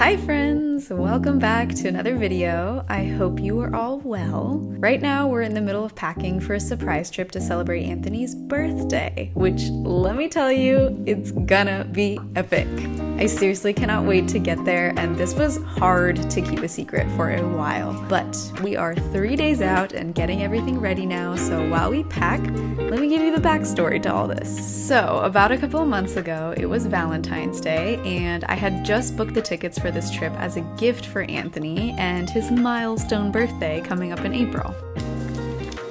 Hi friends! Welcome back to another video. I hope you are all well. Right now we're in the middle of packing for a surprise trip to celebrate Anthony's birthday, which let me tell you, it's gonna be epic. I seriously cannot wait to get there, and this was hard to keep a secret for a while, but we are 3 days out and getting everything ready now, so while we pack, let me give you the backstory to all this. So, about a couple of months ago, it was Valentine's Day, and I had just booked the tickets for this trip as a gift for Anthony and his milestone birthday coming up in April.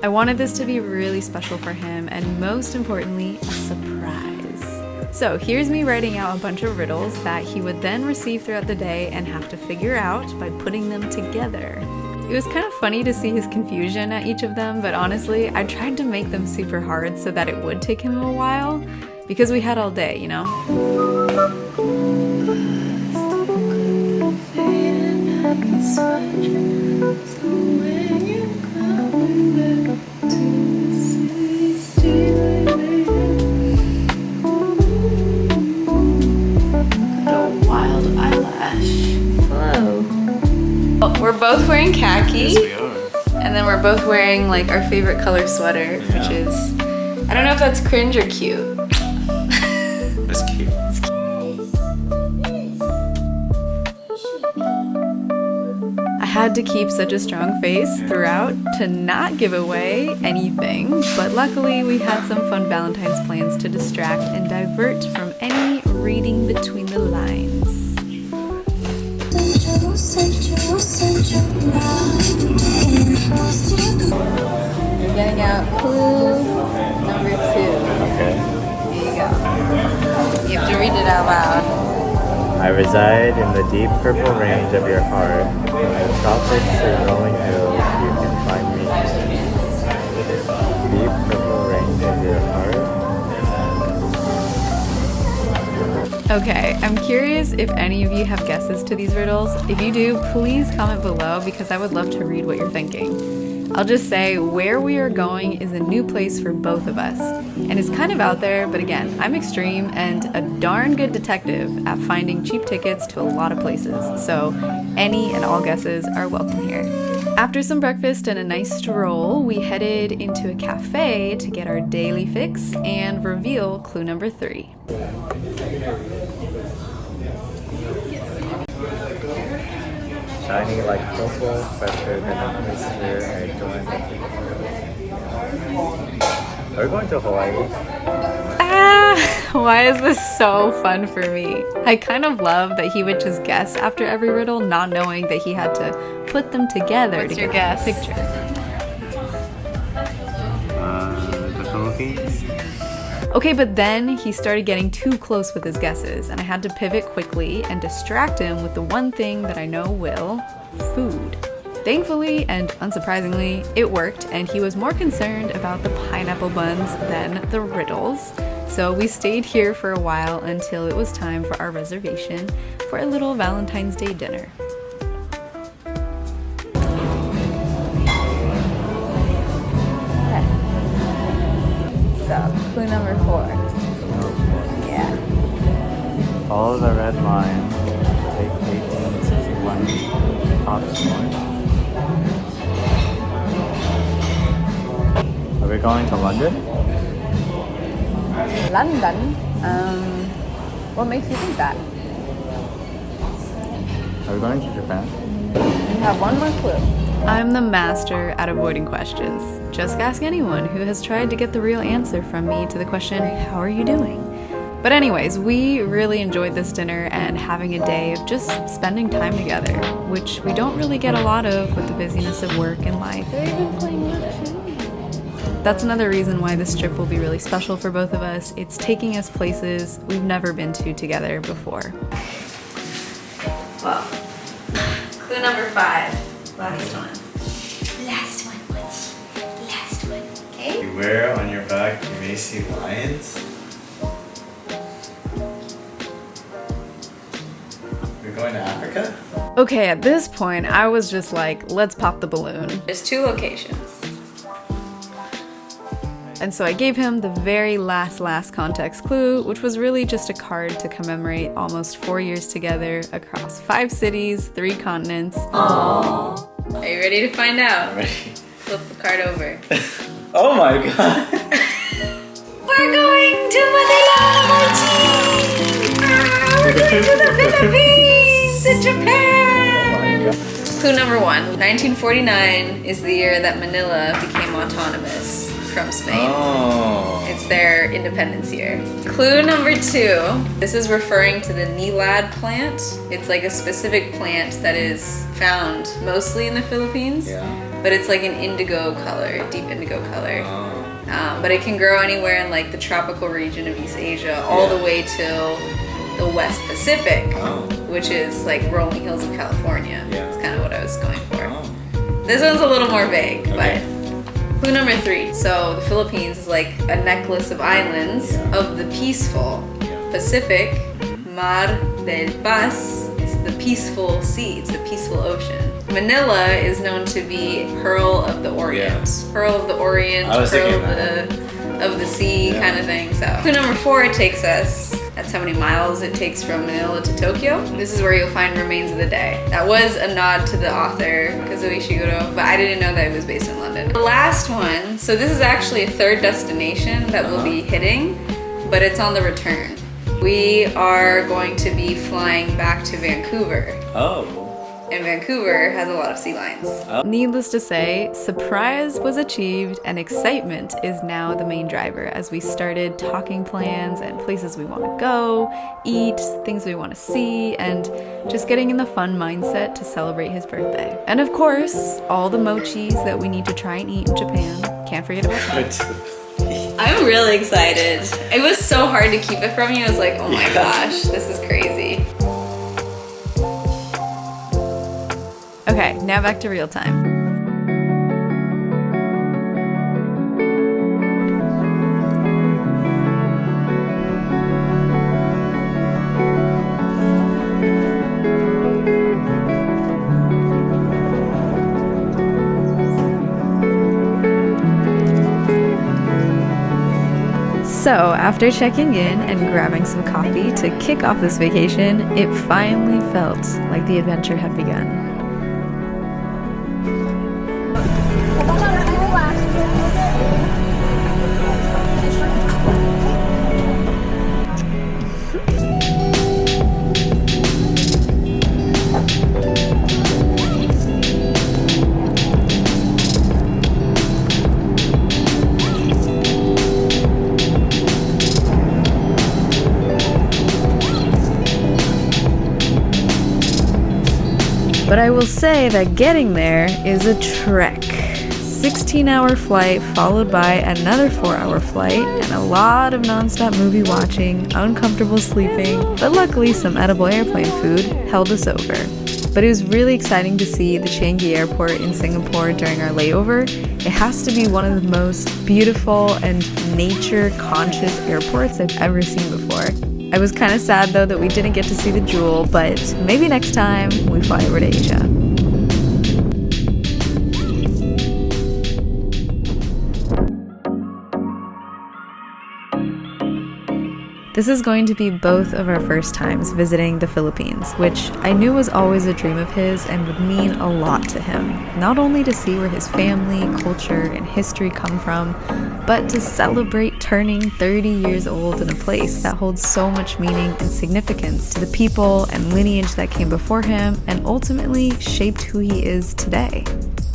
I wanted this to be really special for him, and most importantly, a surprise. So here's me writing out a bunch of riddles that he would then receive throughout the day and have to figure out by putting them together. It was kind of funny to see his confusion at each of them, but honestly, I tried to make them super hard so that it would take him a while, because we had all day, you know? We're both wearing khaki. Yes, we are. And then we're both wearing like our favorite color sweater, which is, I don't know if that's cringe or cute. That's cute. I had to keep such a strong face throughout to not give away anything, but luckily we had some fun Valentine's plans to distract and divert from any reading between the lines. You're getting out clue number 2. Okay. Here you go. You have to read it out loud. I reside in the deep purple range of your heart. From the tropics to rolling hills, you can find me. Deep purple range of your heart. Okay, I'm curious if any of you have guesses to these riddles. If you do, please comment below because I would love to read what you're thinking. I'll just say where we are going is a new place for both of us. And it's kind of out there, but again, I'm extreme and a darn good detective at finding cheap tickets to a lot of places. So any and all guesses are welcome here. After some breakfast and a nice stroll, we headed into a cafe to get our daily fix and reveal clue number 3. Shiny like purple, fresher than a oyster. Are we going to Hawaii? Why is this so fun for me? I kind of love that he would just guess after every riddle, not knowing that he had to put them together. What's your guess? Picture. The Philippines? Okay, but then he started getting too close with his guesses, and I had to pivot quickly and distract him with the one thing that I know will: food. Thankfully, and unsurprisingly, it worked, and he was more concerned about the pineapple buns than the riddles. So we stayed here for a while until it was time for our reservation for a little Valentine's Day dinner. Okay. So, clue number 4. Yeah. Follow the red line. Take 1861 Oxford. Are we going to London? London? What makes you think that? Are we going to Japan? You have one more clue. I'm the master at avoiding questions. Just ask anyone who has tried to get the real answer from me to the question, how are you doing? But anyways, we really enjoyed this dinner and having a day of just spending time together, which we don't really get a lot of with the busyness of work and life. That's another reason why this trip will be really special for both of us. It's taking us places we've never been to together before. Well, clue number 5. Last one. Last one. Okay? You wear on your back, you may see lions. We're going to Africa? Okay, at this point, I was just like, let's pop the balloon. There's 2 locations. And so I gave him the very last context clue, which was really just a card to commemorate almost 4 years together across 5 cities, 3 continents. Aww. Are you ready to find out? I'm ready. Flip the card over. Oh my god! We're going to Manila! We're going to the Philippines! To Japan! Oh my god. Clue number 1. 1949 is the year that Manila became autonomous from Spain. Oh. It's their independence year. Clue number 2. This is referring to the Nilad plant. It's like a specific plant that is found mostly in the Philippines. Yeah. But it's like an indigo color, deep indigo color. Oh. But it can grow anywhere in like the tropical region of East Asia, all the way till the West Pacific, which is like rolling hills of California. Yeah. That's kind of what I was going for. Oh. This one's a little more vague, Okay. but clue number 3. So the Philippines is like a necklace of islands of the peaceful Pacific, Mar del Paz. It's the peaceful sea, it's the peaceful ocean. Manila is known to be Pearl of the Orient. Yeah. Pearl of the Orient, I was Pearl thinking of the sea kind of thing. So clue number 4 takes us, that's how many miles it takes from Manila to Tokyo. This is where you'll find Remains of the Day. That was a nod to the author, Kazuo Ishiguro, but I didn't know that it was based in London. The last one, so this is actually a 3rd destination that we'll be hitting, but it's on the return. We are going to be flying back to Vancouver. Oh. And Vancouver has a lot of sea lions. Oh. Needless to say, surprise was achieved and excitement is now the main driver as we started talking plans and places we want to go, eat, things we want to see, and just getting in the fun mindset to celebrate his birthday. And of course, all the mochis that we need to try and eat in Japan. Can't forget about that. I'm really excited. It was so hard to keep it from you. I was like, oh my gosh, this is crazy. Okay, now back to real time. So, after checking in and grabbing some coffee to kick off this vacation, it finally felt like the adventure had begun. But I will say that getting there is a trek. 16-hour flight followed by another 4-hour flight and a lot of non-stop movie watching, uncomfortable sleeping, but luckily some edible airplane food held us over. But it was really exciting to see the Changi airport in Singapore during our layover. It has to be one of the most beautiful and nature-conscious airports I've ever seen before. I was kind of sad though that we didn't get to see the jewel, but maybe next time we fly over to Asia. This is going to be both of our first times visiting the Philippines, which I knew was always a dream of his and would mean a lot to him. Not only to see where his family, culture, and history come from, but to celebrate turning 30 years old in a place that holds so much meaning and significance to the people and lineage that came before him and ultimately shaped who he is today.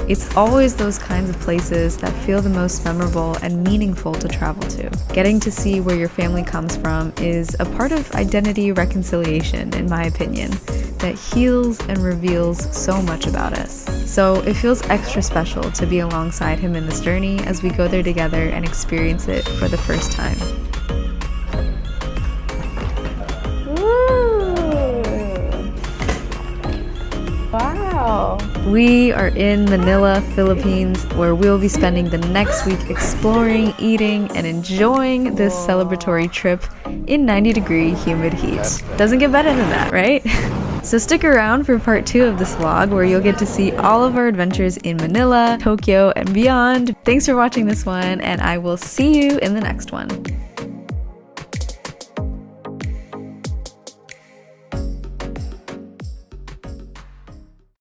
It's always those kinds of places that feel the most memorable and meaningful to travel to. Getting to see where your family comes from is a part of identity reconciliation, in my opinion, that heals and reveals so much about us. So it feels extra special to be alongside him in this journey as we go there together and experience it for the first time. Wow. We are in Manila, Philippines, where we'll be spending the next week exploring, eating, and enjoying this celebratory trip in 90-degree humid heat. Doesn't get better than that, right? So stick around for part 2 of this vlog where you'll get to see all of our adventures in Manila, Tokyo, and beyond. Thanks for watching this one, and I will see you in the next one.